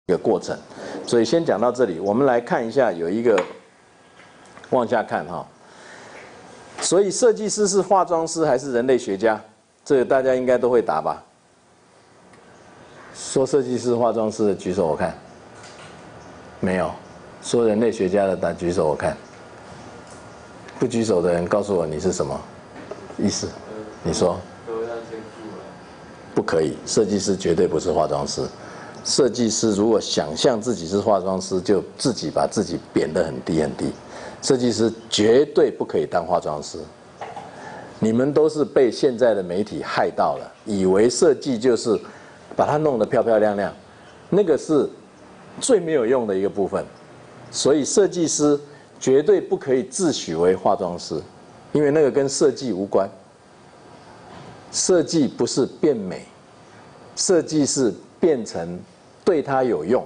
一个过程。所以先讲到这里，我们来看一下，有一个往下看哈。所以设计师是化妆师还是人类学家？这个大家应该都会答吧？说设计师、化妆师的举手，我看没有。说人类学家的举手，我看。不举手的人，告诉我你是什么意思？你说。不可以，设计师绝对不是化妆师。设计师如果想象自己是化妆师，就自己把自己贬得很低很低。设计师绝对不可以当化妆师。你们都是被现在的媒体害到了，以为设计就是把它弄得漂漂亮亮，那个是最没有用的一个部分。所以设计师绝对不可以自诩为化妆师，因为那个跟设计无关。设计不是变美，设计是变成对它有用。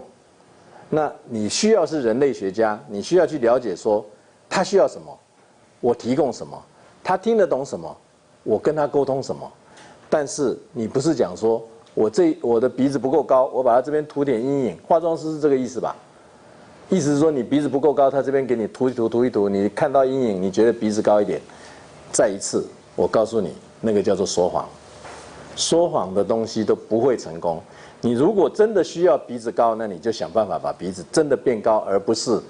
那你需要是人类学家，你需要去了解说他需要什么，我提供什么，他听得懂什么，我跟他沟通什么。但是你不是讲说我的鼻子不够高，我把它这边涂点阴影。化妆师是这个意思吧？意思是说你鼻子不够高，他这边给你涂一涂，你看到阴影，你觉得鼻子高一点。再一次，我告诉你。那个叫做说谎，说谎的东西都不会成功。你如果真的需要鼻子高，那你就想办法把鼻子真的变高，而不是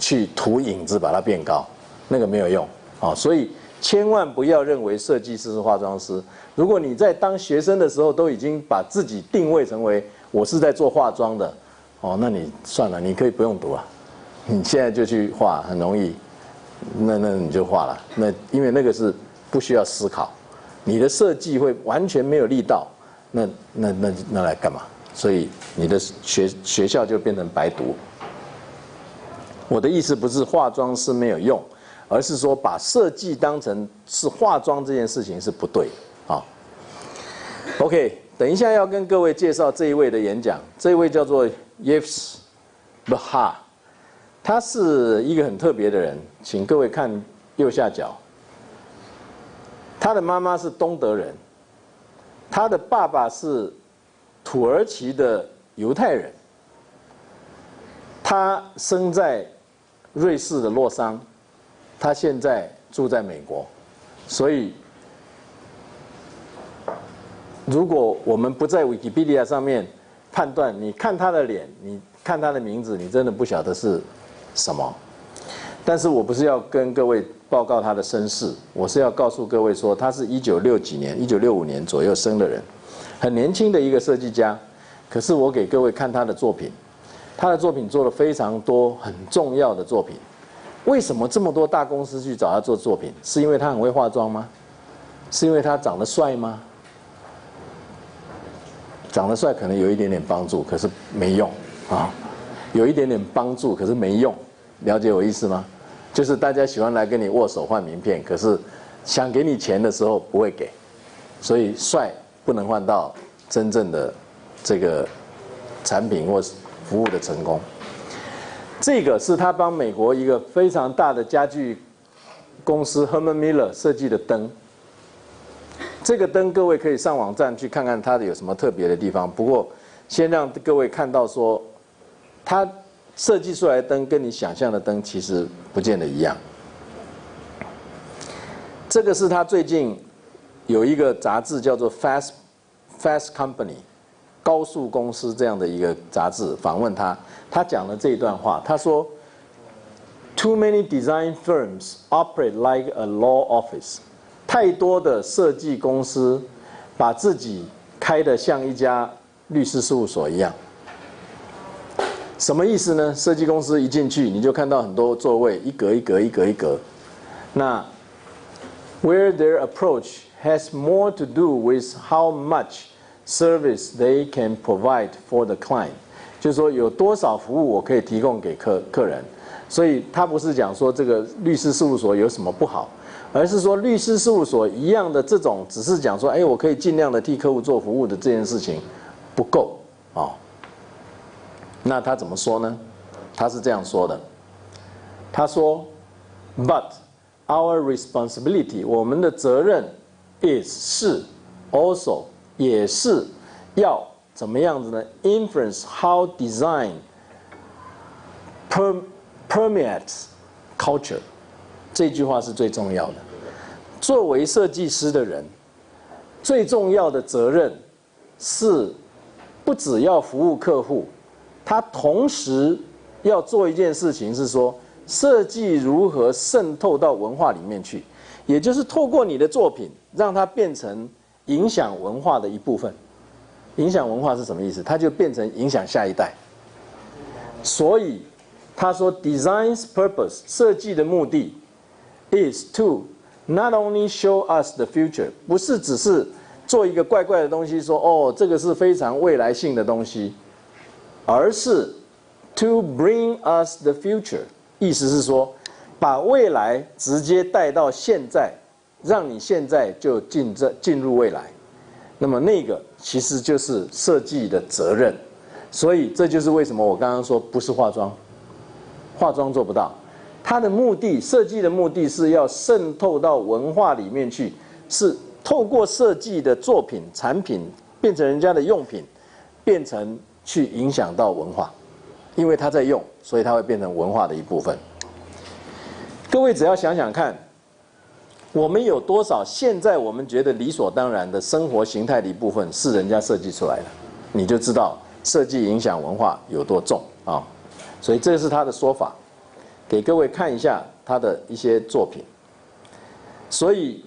去涂影子把它变高，那个没有用啊。所以千万不要认为设计师是化妆师。如果你在当学生的时候都已经把自己定位成为我是在做化妆的，哦，那你算了，你可以不用读啊，你现在就去画，很容易，那你就画了。那因为那个是。不需要思考，你的设计会完全没有力道，那来干嘛？所以你的学校就变成白读。我的意思不是化妆师没有用，而是说把设计当成是化妆这件事情是不对啊。OK， 等一下要跟各位介绍这一位的演讲，这一位叫做 Yves Behar， 他是一个很特别的人，请各位看右下角。他的妈妈是东德人，他的爸爸是土耳其的犹太人。他生在瑞士的洛桑，他现在住在美国。所以，如果我们不在 Wikipedia 上面判断，你看他的脸，你看他的名字，你真的不晓得是什么。但是我不是要跟各位报告他的身世，我是要告诉各位说，他是1960几年、1965年左右生的人，很年轻的一个设计家。可是我给各位看他的作品，他的作品做了非常多很重要的作品。为什么这么多大公司去找他做作品？是因为他很会化妆吗？是因为他长得帅吗？长得帅可能有一点点帮助，可是没用啊。有一点点帮助，可是没用。了解我意思吗？就是大家喜欢来跟你握手换名片，可是想给你钱的时候不会给，所以帅不能换到真正的这个产品或服务的成功。这个是他帮美国一个非常大的家具公司 Herman Miller 设计的灯。这个灯各位可以上网站去看看它的有什么特别的地方。不过先让各位看到说，它设计出来的灯跟你想象的灯其实不见得一样。这个是他最近有一个杂志叫做 Fast Company 高速公司这样的一个杂志访问他，他讲了这一段话，他说 ：“Too many design firms operate like a law office。”太多的设计公司把自己开得像一家律师事务所一样。什么意思呢？设计公司一进去，你就看到很多座位，一格一格一格一格。那 where their approach has more to do with how much service they can provide for the client， 就是说有多少服务我可以提供给客人。所以他不是讲说这个律师事务所有什么不好，而是说律师事务所一样的这种，只是讲说，哎，我可以尽量的替客户做服务的这件事情不够啊。那他怎么说呢？他是这样说的，他说 ，But our responsibility， 我们的责任 is 是 also 也是要怎么样子呢 ？influence how design permeates culture， 这句话是最重要的。作为设计师的人，最重要的责任是不只要服务客户，他同时要做一件事情，是说设计如何渗透到文化里面去，也就是透过你的作品，让它变成影响文化的一部分。影响文化是什么意思？它就变成影响下一代。所以他说 ，design's purpose 设计的目的 is to not only show us the future， 不是只是做一个怪怪的东西说，哦，这个是非常未来性的东西，而是 to bring us the future， 意思是说把未来直接带到现在，让你现在就进入未来。那么那个其实就是设计的责任。所以这就是为什么我刚刚说不是化妆，化妆做不到。它的目的，设计的目的是要渗透到文化里面去，是透过设计的作品、产品变成人家的用品，变成去影响到文化。因为它在用，所以它会变成文化的一部分。各位只要想想看，我们有多少现在我们觉得理所当然的生活形态的一部分是人家设计出来的，你就知道设计影响文化有多重啊！所以这是他的说法，给各位看一下他的一些作品。所以，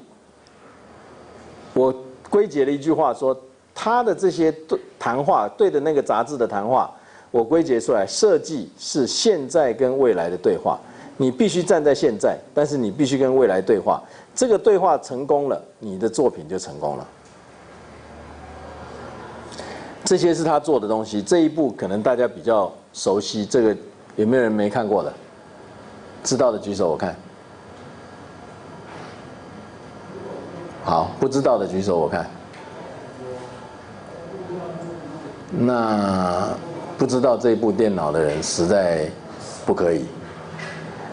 我归结了一句话说，他的这些谈话对的那个杂志的谈话，我归结出来，设计是现在跟未来的对话。你必须站在现在，但是你必须跟未来对话。这个对话成功了，你的作品就成功了。这些是他做的东西，这一部可能大家比较熟悉，这个有没有人没看过的？知道的举手，我看。好，不知道的举手，我看。那不知道这一部电脑的人实在不可以。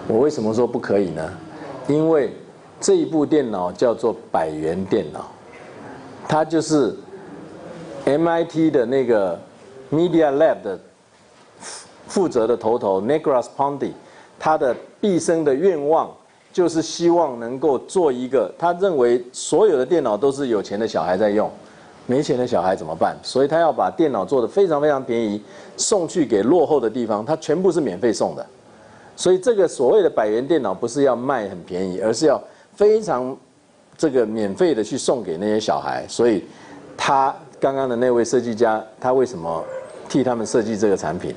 我为什么说不可以呢？因为这一部电脑叫做百元电脑，它就是 MIT 的那个 Media Lab 的负责的头 Negras Pondy， 他的毕生的愿望就是希望能够做一个，他认为所有的电脑都是有钱的小孩在用，没钱的小孩怎么办？所以他要把电脑做得非常非常便宜，送去给落后的地方，他全部是免费送的。所以这个所谓的百元电脑不是要卖很便宜，而是要非常这个免费的去送给那些小孩。所以他刚刚的那位设计家，他为什么替他们设计这个产品？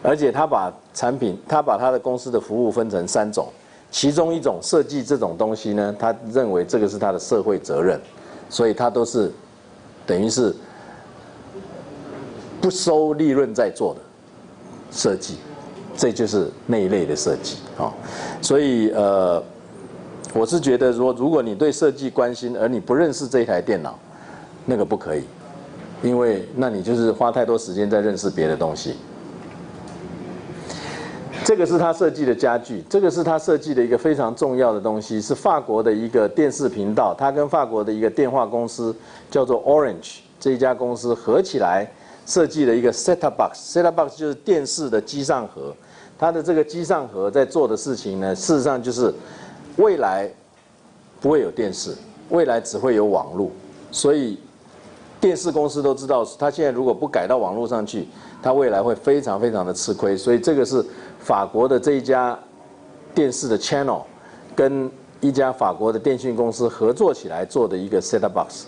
而且他把他的公司的服务分成3种，其中一种设计这种东西呢，他认为这个是他的社会责任，所以他都是等于是不收利润在做的设计。这就是那一类的设计啊，所以我是觉得说，如果你对设计关心，而你不认识这一台电脑，那个不可以，因为那你就是花太多时间在认识别的东西。这个是他设计的家具，这个是他设计的一个非常重要的东西，是法国的一个电视频道，他跟法国的一个电话公司叫做 Orange 这一家公司合起来设计了一个 set-top box，set-top box 就是电视的机上盒。它的这个机上盒在做的事情呢，事实上就是未来不会有电视，未来只会有网络，所以电视公司都知道，它现在如果不改到网络上去，它未来会非常非常的吃亏。所以这个是法国的这一家电视的 channel 跟一家法国的电信公司合作起来做的一个 set-top box。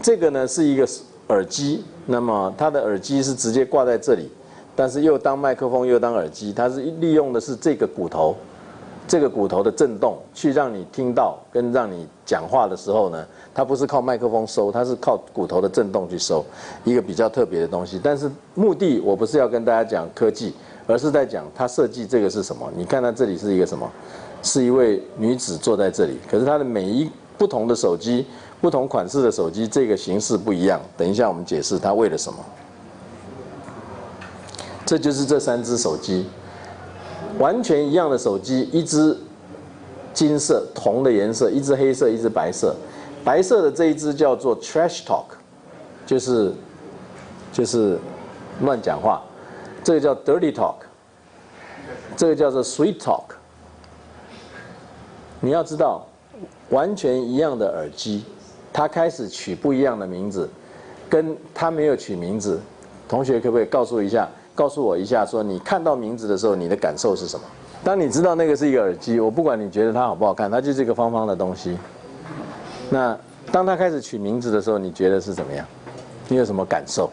这个呢是一个耳机，那么它的耳机是直接挂在这里。但是又当麦克风又当耳机，它是利用的是这个骨头的震动，去让你听到跟让你讲话的时候呢，它不是靠麦克风收，它是靠骨头的震动去收，一个比较特别的东西。但是目的我不是要跟大家讲科技，而是在讲它设计这个是什么。你看它这里是一个什么？是一位女子坐在这里，可是它的每一不同的手机、不同款式的手机，这个形式不一样。等一下我们解释它为了什么。这就是这3只手机，完全一样的手机，一只金色铜的颜色，一只黑色，一只白色。白色的这一只叫做 Trash Talk， 就是就是乱讲话，这个叫 dirty talk， 这个叫做 sweet talk。你要知道，完全一样的耳机，它开始取不一样的名字，跟它没有取名字，同学可不可以告诉我一下，说你看到名字的时候，你的感受是什么？当你知道那个是一个耳机，我不管你觉得它好不好看，它就是一个方方的东西。那当它开始取名字的时候，你觉得是怎么样？你有什么感受？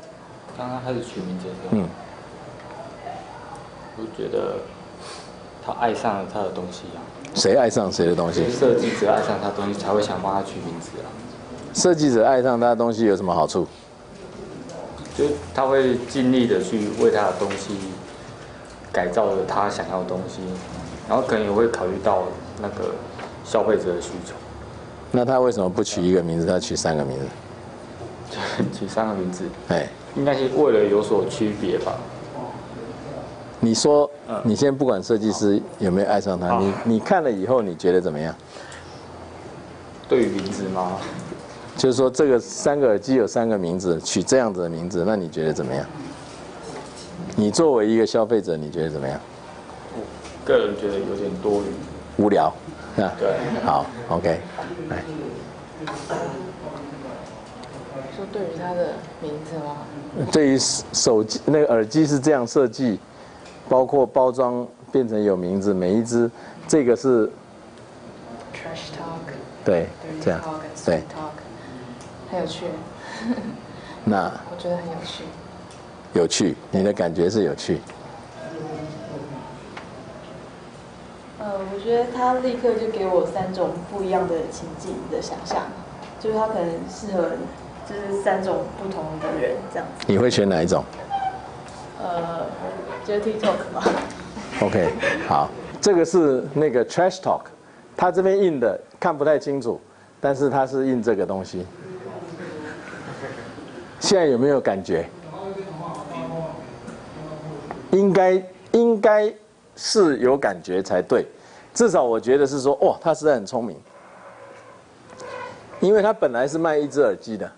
当他开始取名字的时候，我觉得他爱上了他的东西啊。谁爱上谁的东西？设计者爱上他的东西，才会想帮他取名字啊。设计者爱上他的东西有什么好处？就他会尽力的去为他的东西改造了他想要的东西，然后可能也会考虑到那个消费者的需求。那他为什么不取一个名字，他取3个名字？取3个名字，哎，应该是为了有所区别吧。你说，你先不管设计师有没有爱上他，你看了以后，你觉得怎么样？对于名字吗？就是说，这个3个耳机有3个名字，取这样子的名字，那你觉得怎么样？你作为一个消费者，你觉得怎么样？我个人觉得有点多余，无聊，啊？对。好 ，OK， 来。说对于他的名字吗？对于手机那个耳机是这样设计，包括包装变成有名字，每一只，这个是 trash talk， 对，这样，对 talk， 很有趣。那我觉得很有趣。有趣，你的感觉是有趣。我觉得他立刻就给我3种不一样的情境的想象，就是他可能适合就是3种不同的人这样子。你会选哪一种dirty talk 吧。OK， 好，这个是那个 trash talk， 它这边印的看不太清楚，但是它是印这个东西。现在有没有感觉？应该是有感觉才对，至少我觉得是说，哇，他实在很聪明，因为他本来是卖1只耳机的。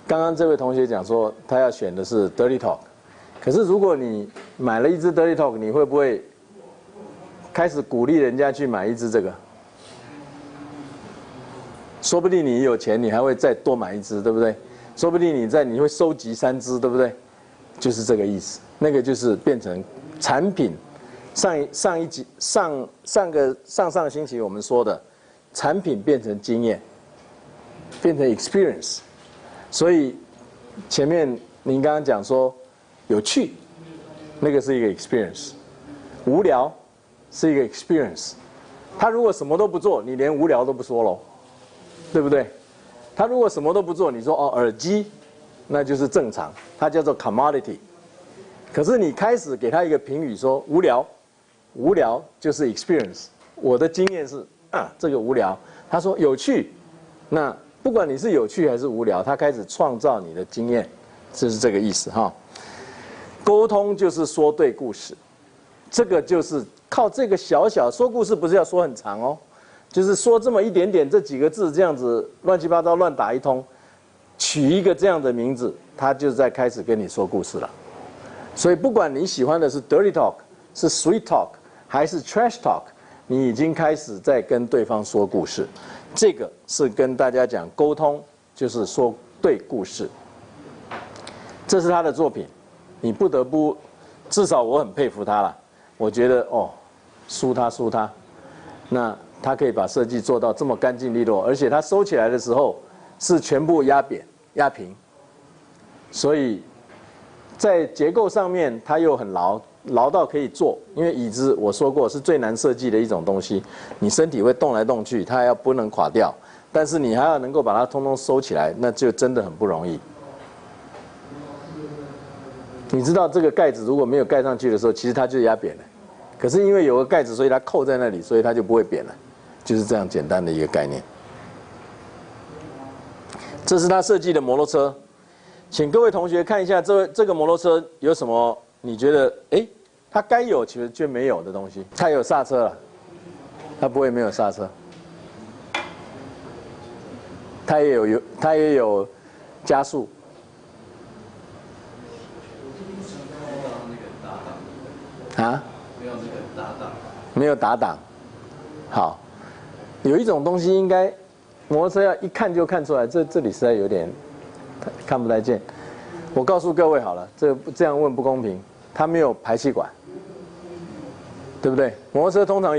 刚刚这位同学讲说，他要选的是 dirty talk， 可是如果你买了1只 dirty talk， 你会不会开始鼓励人家去买1只这个？说不定你有钱，你还会再多买1只，对不对？说不定你会收集3只，对不对？就是这个意思。那个就是变成产品。上一集上上星期我们说的，产品变成经验，变成 experience。所以前面您刚刚讲说有趣，那个是一个 experience， 无聊是一个 experience。他如果什么都不做，你连无聊都不说咯，对不对？他如果什么都不做，你说耳机，那就是正常，它叫做 commodity。可是你开始给他一个评语说无聊，无聊就是 experience。我的经验是这个无聊。他说有趣，那不管你是有趣还是无聊，他开始创造你的经验，就是这个意思哈。沟通就是说对故事，这个就是靠这个小说故事，不是要说很长哦，就是说这么一点点，这几个字这样子乱七八糟乱打一通，取一个这样的名字，他就在开始跟你说故事了。所以不管你喜欢的是 dirty talk， 是 sweet talk， 还是 trash talk， 你已经开始在跟对方说故事。这个是跟大家讲沟通，就是说对故事。这是他的作品，你不得不，至少我很佩服他了。我觉得输他。那他可以把设计做到这么干净利落，而且他收起来的时候是全部压平，所以在结构上面它又很牢到可以坐。因为椅子我说过是最难设计的一种东西，你身体会动来动去，它不能垮掉，但是你还要能够把它通通收起来，那就真的很不容易。你知道这个盖子如果没有盖上去的时候，其实它就压扁了，可是因为有个盖子，所以它扣在那里，所以它就不会扁了，就是这样简单的一个概念。这是他设计的摩托车，请各位同学看一下这个摩托车有什么你觉得它该有其实却没有的东西。它有刹车了，它不会没有刹车。它也有加速，啊？没有这个打档。没有打档。好，有一种东西应该摩托车要一看就看出来，这里实在有点看不太见。我告诉各位好了，这样问不公平。它没有排气管，对不对？摩托车通常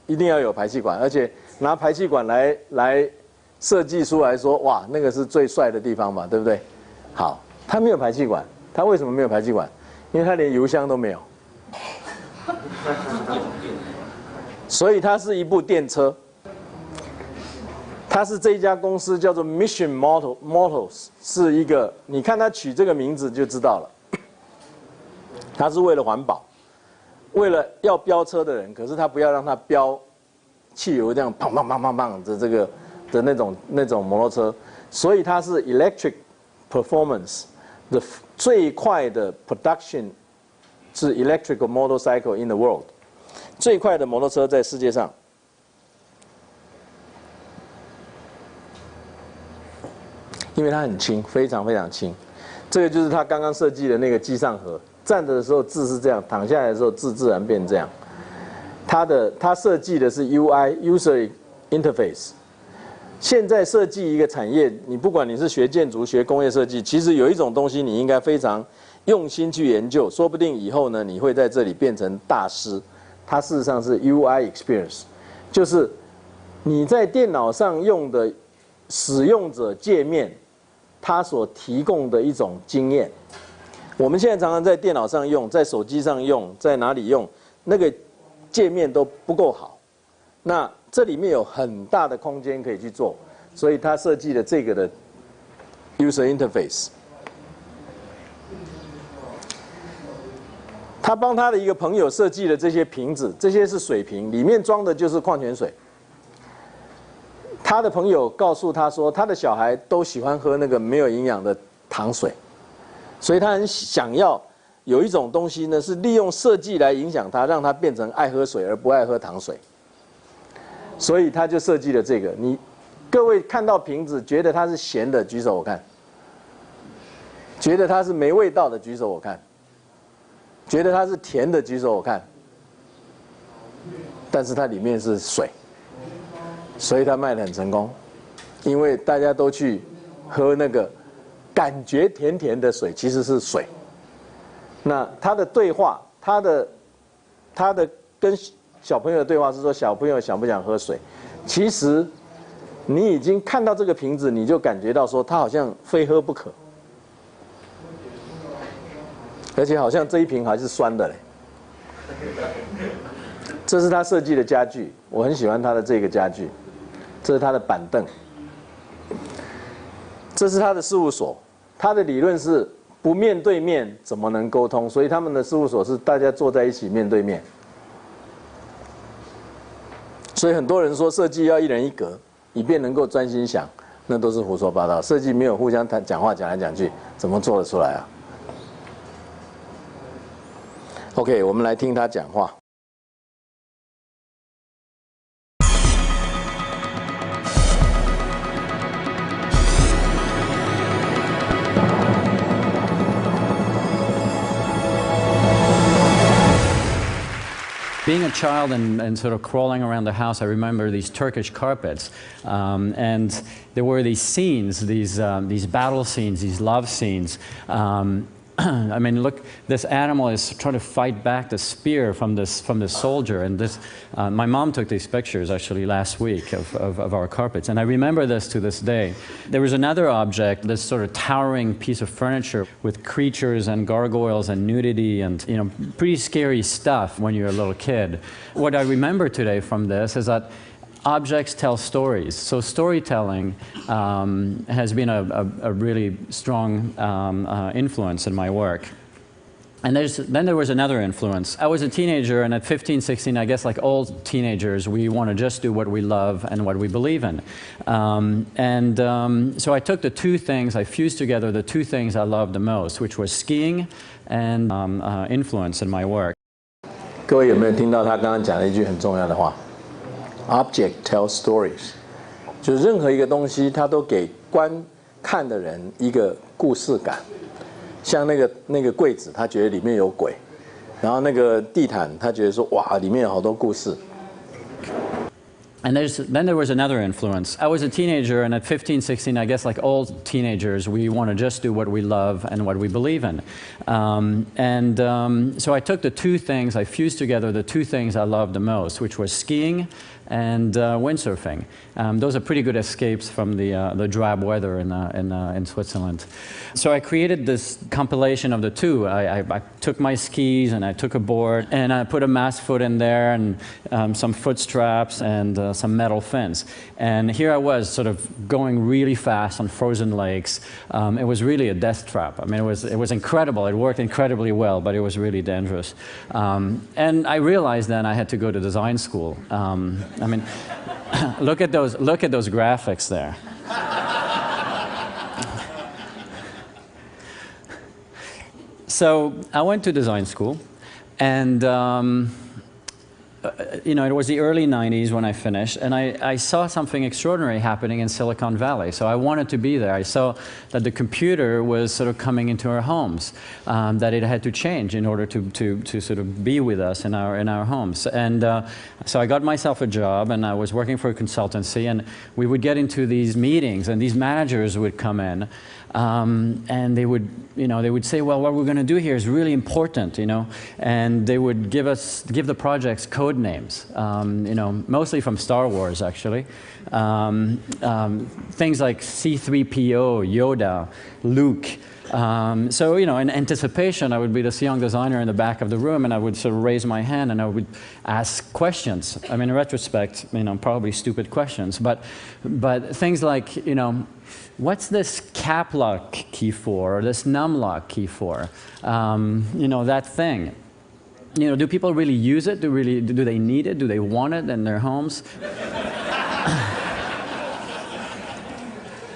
一定要有排气管，而且拿排气管来设计出来说，哇，那个是最帅的地方嘛，对不对？好，它没有排气管，它为什么没有排气管？因为它连油箱都没有，所以它是一部电车。它是这一家公司叫做 Mission Motors， 是一个，你看它取这个名字就知道了。它是为了环保，为了要飙车的人，可是他不要让他飙汽油这样砰砰砰砰砰的这个的那种摩托车，所以它是 electric performance 的最快的 production 是 electric motorcycle in the world， 最快的摩托车在世界上。因为它很轻，非常非常轻，这个就是他刚刚设计的那个机上盒。站着的时候字是这样，躺下来的时候字自然变这样。他设计的是 UI user interface。现在设计一个产业，你不管你是学建筑、学工业设计，其实有一种东西你应该非常用心去研究，说不定以后呢你会在这里变成大师。它事实上是 UI experience， 就是你在电脑上用的使用者界面，它所提供的一种经验。我们现在常常在电脑上用，在手机上用，在哪里用，那个界面都不够好。那这里面有很大的空间可以去做，所以他设计了这个的 user interface。他帮他的一个朋友设计了这些瓶子，这些是水瓶，里面装的就是矿泉水。他的朋友告诉他说，他的小孩都喜欢喝那个没有营养的糖水。所以他很想要有一种东西呢，是利用设计来影响他，让他变成爱喝水而不爱喝糖水。所以他就设计了这个。各位看到瓶子觉得它是咸的，举手我看；觉得它是没味道的，举手我看；觉得它是甜的，举手我看。但是它里面是水，所以它卖得很成功，因为大家都去喝那个感觉甜甜的水，其实是水。那他的对话，他的跟小朋友的对话是说，小朋友想不想喝水？其实你已经看到这个瓶子，你就感觉到说，他好像非喝不可，而且好像这一瓶还是酸的嘞。这是他设计的家具，我很喜欢他的这个家具。这是他的板凳，这是他的事务所。他的理论是不面对面怎么能沟通，所以他们的事务所是大家坐在一起面对面。所以很多人说设计要一人一格，以便能够专心想，那都是胡说八道。设计没有互相讲话讲来讲去，怎么做得出来啊 ？OK， 我们来听他讲话。Being a child and sort of crawling around the house, I remember these Turkish carpets, and there were these scenes, these battle scenes, these love scenes. I mean, look, this animal is trying to fight back the spear from this soldier, and this. My mom took these pictures actually last week of our carpets, and I remember this to this day. There was another object, this sort of towering piece of furniture with creatures and gargoyles and nudity and pretty scary stuff when you're a little kid. What I remember today from this is that objects tell stories. So storytelling has been a really strong influence in my work. And then there was another influence. I was a teenager, and at 15, 16, I guess like all teenagers, we want to just do what we love and what we believe in. So I took the two things, I fused together the two things I loved the most, which was skiing and influence in my work. 各位有没有听到他刚刚讲了一句很重要的话？ Object tells stories， 就是任何一个东西，它都给观看的人一个故事感。像那个柜子，他觉得里面有鬼，然后那个地毯，他觉得说哇，里面有好多故事。And then there was another influence. I was a teenager, and at 15, 16, I guess like all teenagers, we want to just do what we love and what we believe in. So I took the two things, I fused together the two things I loved the most, which was skiing and windsurfing. Those are pretty good escapes from the drab weather in Switzerland. So I created this compilation of the two. I took my skis and I took a board and I put a mast foot in there and some foot straps and some metal fins. And here I was sort of going really fast on frozen lakes. It was really a death trap. I mean, it was incredible. It worked incredibly well, but it was really dangerous. And I realized then I had to go to design school. I mean, look at those graphics there. So I went to design school, and you know, it was the early 90s when I finished, and I saw something extraordinary happening in Silicon Valley. So I wanted to be there. I saw that the computer was sort of coming into our homes, that it had to change in order to sort of be with us in our homes. And so I got myself a job, and I was working for a consultancy, and we would get into these meetings, and these managers would come in. And they would say, well, what we're going to do here is really important, you know, and they would give the projects code names, you know, mostly from Star Wars, actually. Things like C-3PO, Yoda, Luke. So, you know, in anticipation, I would be this young designer in the back of the room, and I would sort of raise my hand and I would ask questions. I mean, in retrospect, you know, probably stupid questions, but things like, you know, what's this cap lock key for, or this num lock key for? You know, that thing. You know, do people really use it? Do they need it? Do they want it in their homes?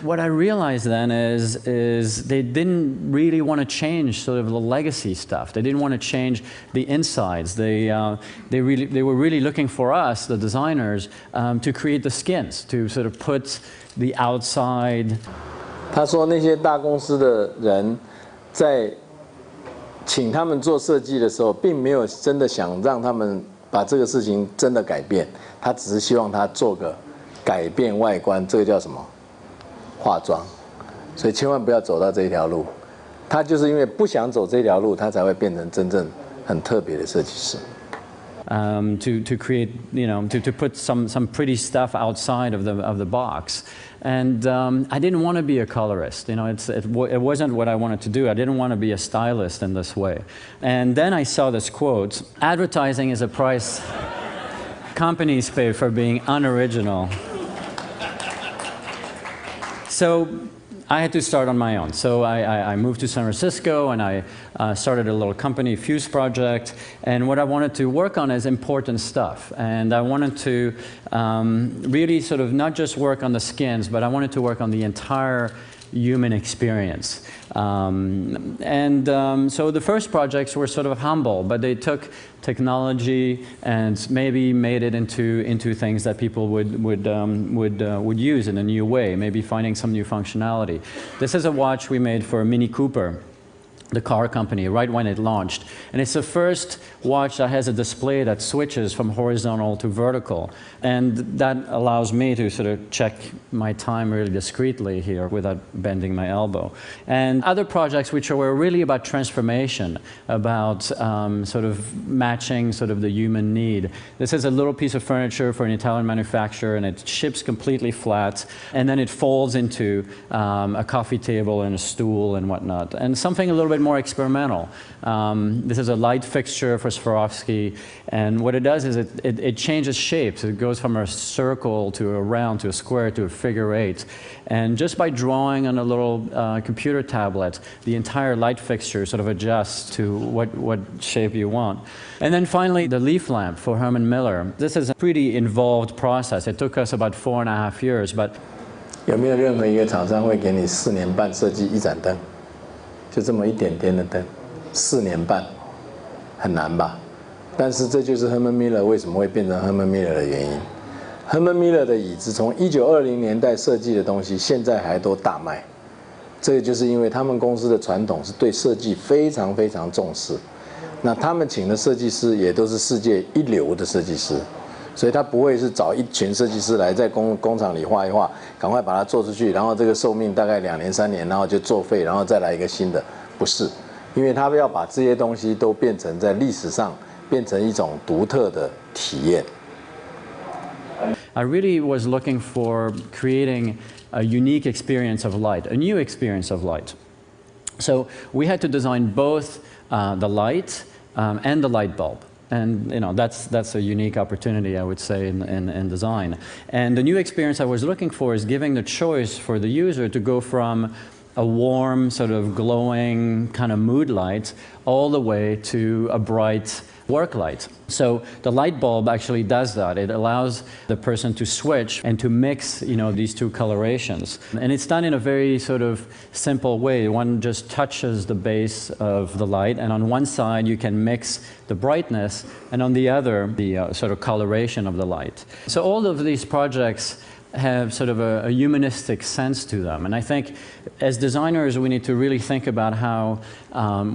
What I realized then is they didn't really want to change sort of the legacy stuff. They didn't want to change the insides. They were really looking for us, the designers, to create the skins, to sort of put the outside. 他说那些大公司的人在请他们做设计的时候，并没有真的想让他们把这个事情真的改变，他只是希望他做个改变外观，这个叫什么？化妆。所以千万不要走到这一条路。他就是因为不想走这条路，他才会变成真正很特别的设计师。To create, you know, to put some pretty stuff outside of the box. And I didn't want to be a colorist. You know, it wasn't what I wanted to do. I didn't want to be a stylist in this way. And then I saw this quote: "Advertising is a price companies pay for being unoriginal." So I had to start on my own. So I moved to San Francisco, and I started a little company, Fuse Project. And what I wanted to work on is important stuff. And I wanted to really sort of not just work on the skins, but I wanted to work on the entire human experience. So the first projects were sort of humble, but they took technology and maybe made it into things that people would use in a new way, maybe finding some new functionality. This is a watch we made for Mini Cooper, the car company, right when it launched. And it's the first watch that has a display that switches from horizontal to vertical. And that allows me to sort of check my time really discreetly here without bending my elbow. And other projects which were really about transformation, about sort of matching sort of the human need. This is a little piece of furniture for an Italian manufacturer, and it ships completely flat, and then it folds into a coffee table and a stool and whatnot. And something a little bit more experimental. This is a light fixture for Swarovski, and what it does is it changes shapes. It goes from a circle to a round to a square to a figure eight. And just by drawing on a little computer tablet, the entire light fixture sort of adjusts to what shape you want. And then finally, the leaf lamp for Herman Miller. This is a pretty involved process. It took us about 4.5 years, but 有没有任何一个厂商会给你4年半设计一盏灯？就这么一点点的灯，4年半，很难吧？但是这就是 Herman Miller 为什么会变成 Herman Miller 的原因。Herman Miller 的椅子从1920年代设计的东西，现在还都大卖。这个就是因为他们公司的传统是对设计非常非常重视。那他们请的设计师也都是世界一流的设计师，所以他不会是找一群设计师来在工厂里画一画，赶快把它做出去，然后这个寿命大概2年3年，然后就作废，然后再来一个新的，不是，因为他要把这些东西都变成在历史上变成一种独特的体验。I really was looking for creating a unique experience of light, a new experience of light. So we had to design both the light and the light bulb. And that's a unique opportunity, I would say, in design. And the new experience I was looking for is giving the choice for the user to go from a warm, sort of glowing kind of mood light all the way to a bright work light. So the light bulb actually does that. It allows the person to switch and to mix, these two colorations. And it's done in a very sort of simple way. One just touches the base of the light, and on one side you can mix the brightness, and on the other, the sort of coloration of the light. So all of these projects have sort of a humanistic sense to them. And I think as designers, we need to really think about how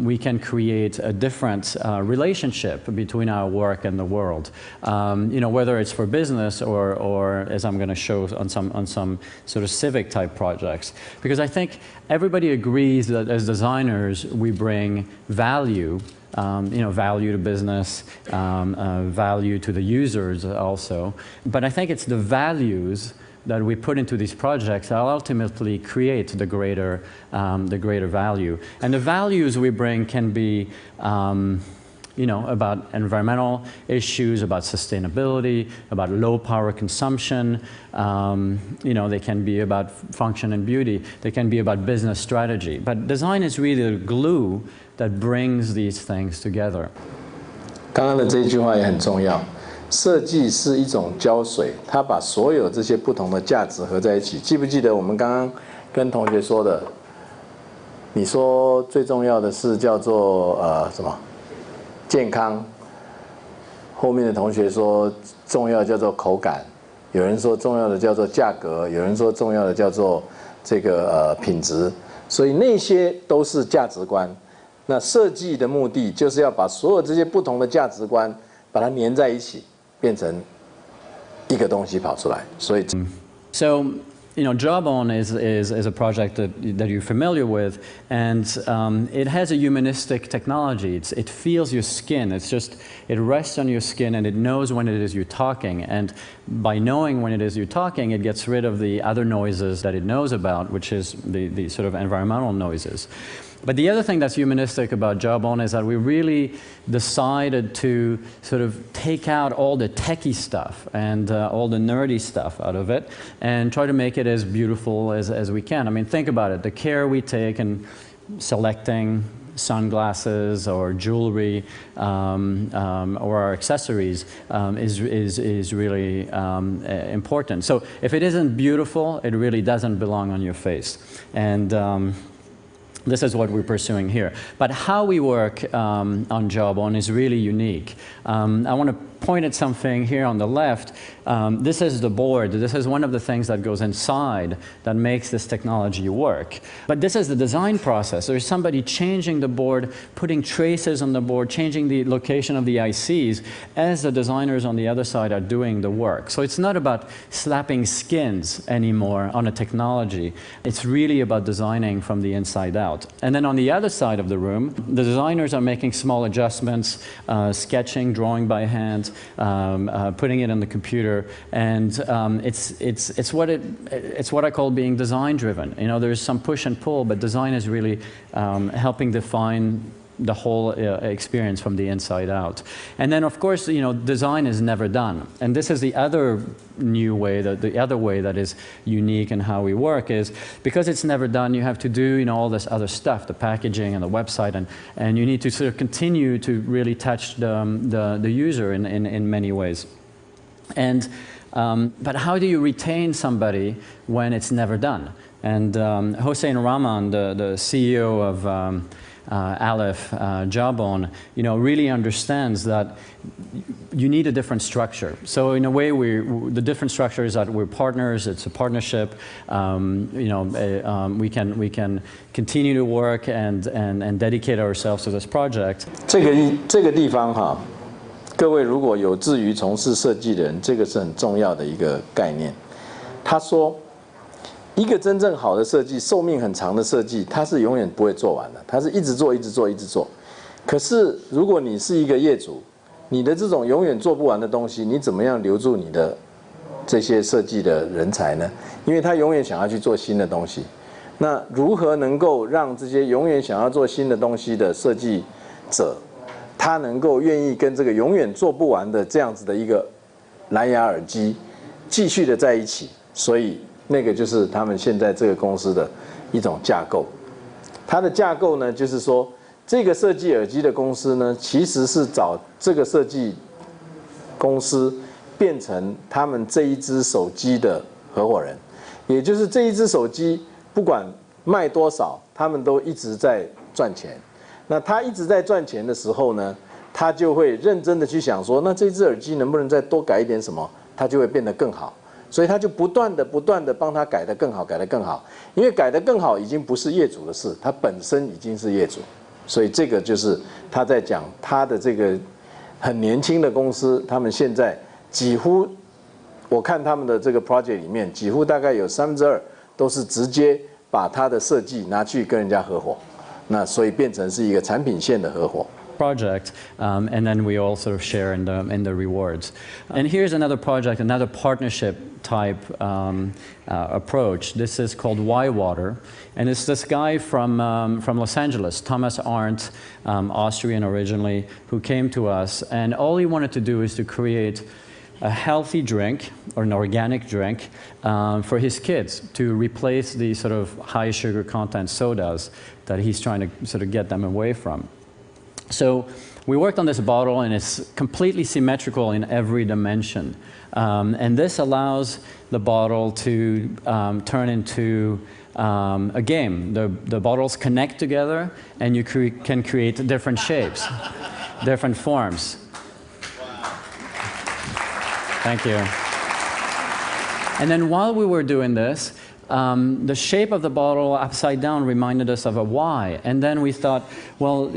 we can create a different relationship between our work and the world. Whether it's for business or as I'm going to show on some sort of civic type projects. Because I think everybody agrees that as designers, we bring value. Value to business, value to the users also. But I think it's the values that we put into these projects that ultimately create the greater value. And the values we bring can be, about environmental issues, about sustainability, about low power consumption. They can be about function and beauty. They can be about business strategy. But design is really the glue that brings these things together. 刚刚的这一句话也很重要。设计是一种胶水，它把所有这些不同的价值合在一起。记不记得我们刚刚跟同学说的？你说最重要的是叫做什么？健康。后面的同学说重要叫做口感，有人说重要的叫做价格，有人说重要的叫做这个品质。所以那些都是价值观。那设计的目的就是要把所有这些不同的价值观把它粘在一起。变成一个东西跑出来，所以 So, Jawbone is a project that you're familiar with, and it has a humanistic technology. It feels your skin. It rests on your skin, and it knows when it is you're talking. And by knowing when it is you're talking, it gets rid of the other noises that it knows about, which is the sort of environmental noises. But the other thing that's humanistic about Jawbone is that we really decided to sort of take out all the techie stuff and all the nerdy stuff out of it and try to make it as beautiful as we can. I mean, think about it. The care we take in selecting sunglasses or jewelry or our accessories is really important. So if it isn't beautiful, it really doesn't belong on your face. And this is what we're pursuing here. But how we work on Jawbone is really unique. I want to point at something here on the left. This is the board. This is one of the things that goes inside that makes this technology work. But this is the design process. There's somebody changing the board, putting traces on the board, changing the location of the ICs as the designers on the other side are doing the work. So it's not about slapping skins anymore on a technology. It's really about designing from the inside out. And then on the other side of the room, the designers are making small adjustments, sketching, drawing by hand, putting it on the computer, and it's what I call being design driven. There's some push and pull, but design is really helping define the whole experience from the inside out. And then, of course, design is never done. And this is the other new way, the other way that is unique in how we work is because it's never done, you have to do all this other stuff, the packaging and the website, and you need to sort of continue to really touch the user in many ways. And but how do you retain somebody when it's never done? And Hossein Rahman, the CEO Aleph, Jawbone, really understands that you need a different structure. So in a way, the different structure is that we're partners. It's a partnership. We can continue to work and dedicate ourselves to this project. 这个地方哈，各位如果有志于从事设计的人，这个是很重要的一个概念。他说，一个真正好的设计，寿命很长的设计，它是永远不会做完的，它是一直做，一直做，一直做。可是如果你是一个业主，你的这种永远做不完的东西，你怎么样留住你的这些设计的人才呢？因为他永远想要去做新的东西。那如何能够让这些永远想要做新的东西的设计者，他能够愿意跟这个永远做不完的这样子的一个蓝牙耳机继续的在一起？所以那个就是他们现在这个公司的一种架构。它的架构呢，就是说，这个设计耳机的公司呢，其实是找这个设计公司变成他们这一只手机的合伙人，也就是这一只手机不管卖多少，他们都一直在赚钱。那他一直在赚钱的时候呢，他就会认真的去想说，那这只耳机能不能再多改一点什么，它就会变得更好。所以他就不断的帮他改得更好，改得更好。因为改得更好已经不是业主的事，他本身已经是业主。所以这个就是他在讲他的这个很年轻的公司，他们现在几乎，我看他们的这个 project 里面，几乎大概有2/3都是直接把他的设计拿去跟人家合伙，那所以变成是一个产品线的合伙。project, and then we all sort of share in the rewards. And here's another project, another partnership type approach. This is called Water, and it's this guy from Los Angeles, Thomas Arndt, Austrian originally, who came to us, and all he wanted to do is to create a healthy drink or an organic drink for his kids to replace the sort of high sugar content sodas that he's trying to sort of get them away from. So we worked on this bottle, and it's completely symmetrical in every dimension. And this allows the bottle to turn into a game. The bottles connect together, and you can create different shapes, different forms. Thank you. And then while we were doing this, the shape of the bottle upside down reminded us of a Y. And then we thought, well,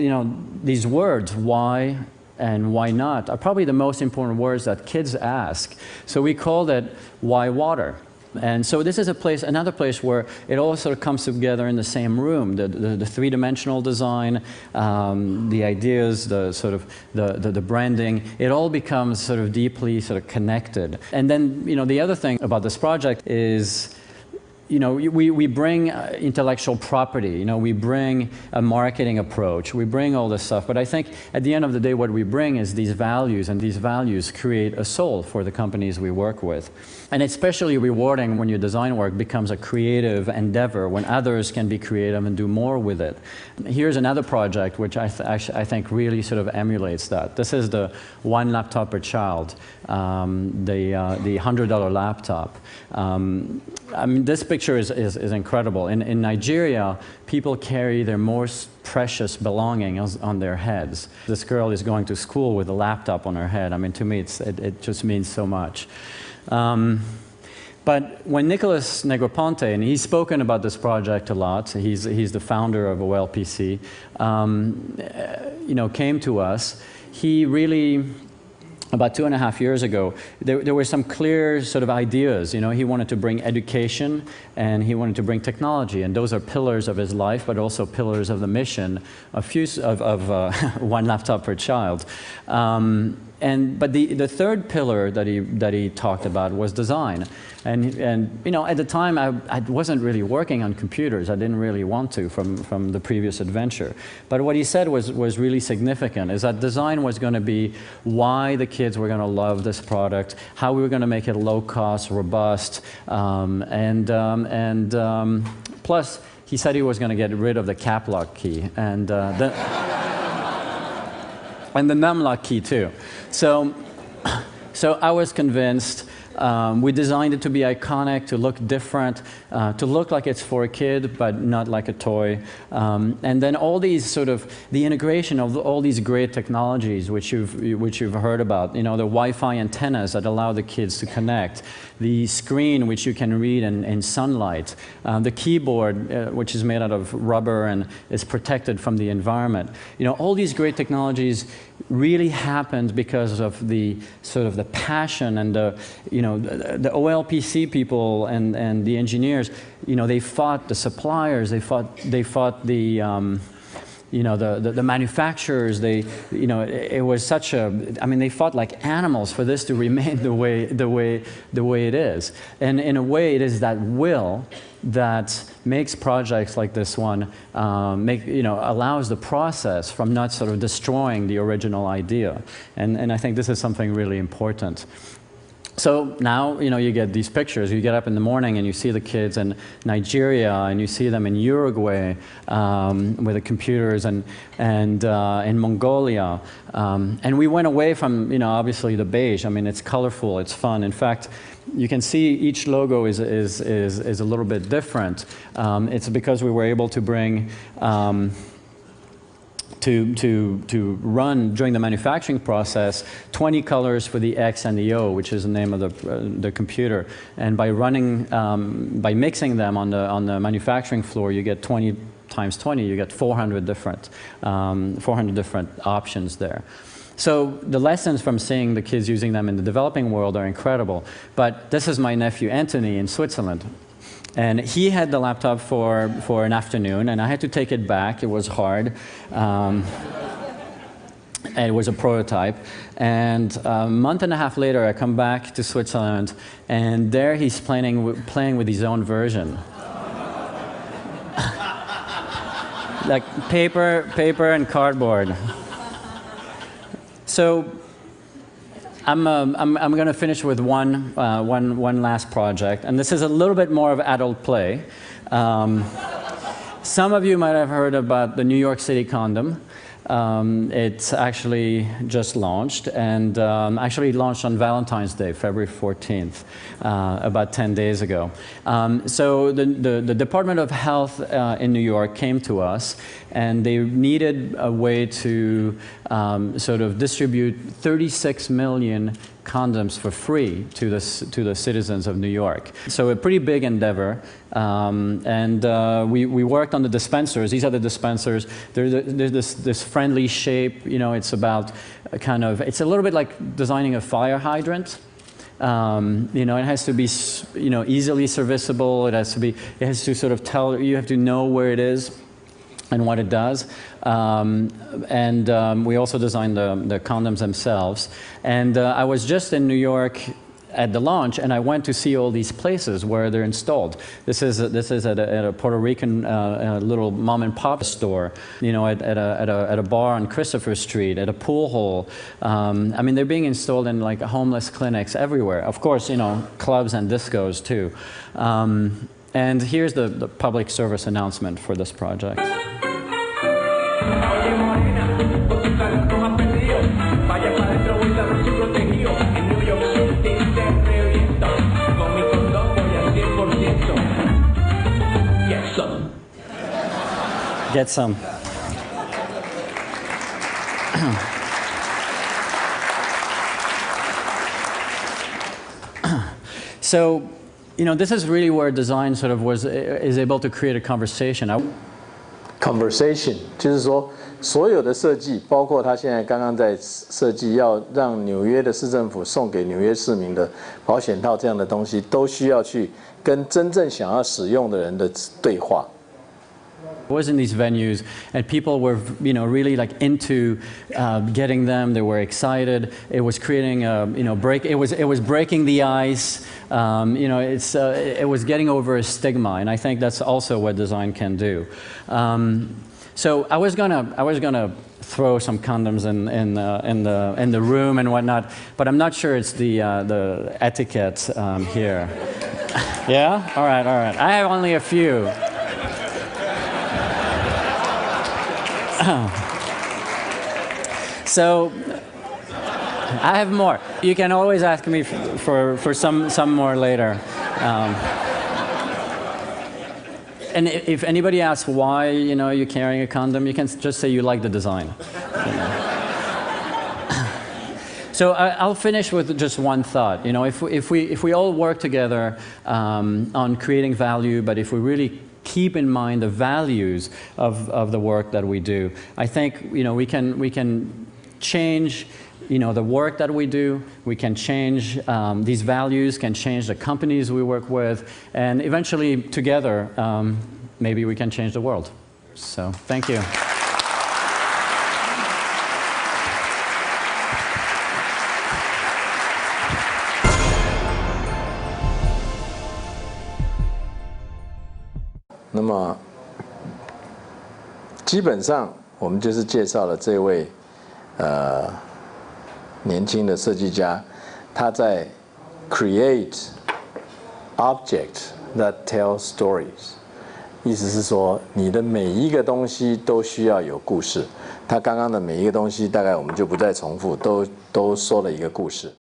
these words, why and why not, are probably the most important words that kids ask. So we called it Why Water. And so this is another place where it all sort of comes together in the same room. The three-dimensional design, the ideas, the branding, it all becomes sort of deeply sort of connected. And then, the other thing about this project is, we bring intellectual property, we bring a marketing approach, we bring all this stuff, but I think at the end of the day what we bring is these values, and these values create a soul for the companies we work with. And it's especially rewarding when your design work becomes a creative endeavor, when others can be creative and do more with it. Here's another project which I think really sort of emulates that. This is the one laptop per child, the $100 laptop. I mean, this picture is incredible. In Nigeria, people carry their most precious belongings on their heads. This girl is going to school with a laptop on her head. I mean, to me, it just means so much. But when Nicholas Negroponte, and he's spoken about this project a lot, he's the founder of OLPC, came to us, he really, about 2.5 years ago, there were some clear sort of ideas. He wanted to bring education, and he wanted to bring technology, and those are pillars of his life, but also pillars of the mission of one laptop per child. But the third pillar that he talked about was design, and at the time I wasn't really working on computers. I didn't really want to from the previous adventure. But what he said was really significant, is that design was going to be why the kids were going to love this product, how we were going to make it low cost, robust, plus he said he was going to get rid of the cap lock key and the num lock key too. So I was convinced, We designed it to be iconic, to look different, to look like it's for a kid, but not like a toy. And then all these sort of, the integration of all these great technologies which you've heard about, you know, the Wi-Fi antennas that allow the kids to connect, the screen which you can read in sunlight, the keyboard which is made out of rubber and is protected from the environment. You know, all these great technologies really happened because of the sort of the passion and the, you know, the OLPC people and the engineers. You know, they fought the suppliers, they fought the you know, the manufacturers. They, you know, it was such a, I mean, they fought like animals for this to remain the way it is. And in a way, it is that will that makes projects like this one, you know, allows the process from not sort of destroying the original idea. And I think this is something really important. So now, you know, you get these pictures. You get up in the morning and you see the kids in Nigeria and you see them in Uruguay with the computers and in Mongolia. And we went away from, you know, obviously the beige. I mean, it's colorful, it's fun. In fact, you can see each logo is a little bit different. It's because we were able to bring to run during the manufacturing process 20 colors for the X and the O, which is the name of the computer. And by running, by mixing them on the manufacturing floor, you get 20 times 20, you get 400 different options there. So the lessons from seeing the kids using them in the developing world are incredible. But this is my nephew Anthony in Switzerland. And he had the laptop for an afternoon, and I had to take it back. It was hard. And it was a prototype. And a month and a half later, I come back to Switzerland, and there he's playing with his own version. Like paper and cardboard. So I'm going to finish with one last project, and this is a little bit more of adult play. Some of you might have heard about the New York City condom. It's actually just launched, and actually launched on Valentine's Day, February 14th, about 10 days ago. So the Department of Health in New York came to us, and they needed a way to sort of distribute 36 million condoms for free to the citizens of New York. So a pretty big endeavor, and we worked on the dispensers. These are the dispensers. There's this friendly shape. You know, it's about kind of, it's a little bit like designing a fire hydrant. You know, it has to be, you know, easily serviceable. It has to sort of tell, you have to know where it is and what it does. We also designed the condoms themselves. And I was just in New York at the launch, and I went to see all these places where they're installed. This is at a Puerto Rican little mom and pop store, you know, at a bar on Christopher Street, at a pool hall. I mean, they're being installed in like homeless clinics everywhere. Of course, you know, clubs and discos too. And here's the public service announcement for this project. Get some. So, you know, this is really where design sort of is able to create a conversation. Conversation 就是说，所有的设计，包括他现在刚刚在设计要让纽约的市政府送给纽约市民的保险套这样的东西，都需要去跟真正想要使用的人的对话。I was in these venues, and people were, you know, really like into getting them. They were excited. It was creating a, you know, It was breaking the ice. You know, it was getting over a stigma, and I think that's also what design can do. So I was gonna throw some condoms in the room and whatnot, but I'm not sure it's the etiquette here. Yeah. All right. I have only a few. So I have more. You can always ask me for some more later. And if anybody asks why, you're carrying a condom, you can just say you like the design. So I'll finish with just one thought. If we all work together on creating value, but if we really keep in mind the values of the work that we do, I think we can change the work that we do. We can change these values, can change the companies we work with, and eventually together maybe we can change the world. So thank you. 那么，基本上我们就是介绍了这位年轻的设计家，他在 create object that tell stories， 意思是说你的每一个东西都需要有故事。他刚刚的每一个东西，大概我们就不再重复，都说了一个故事。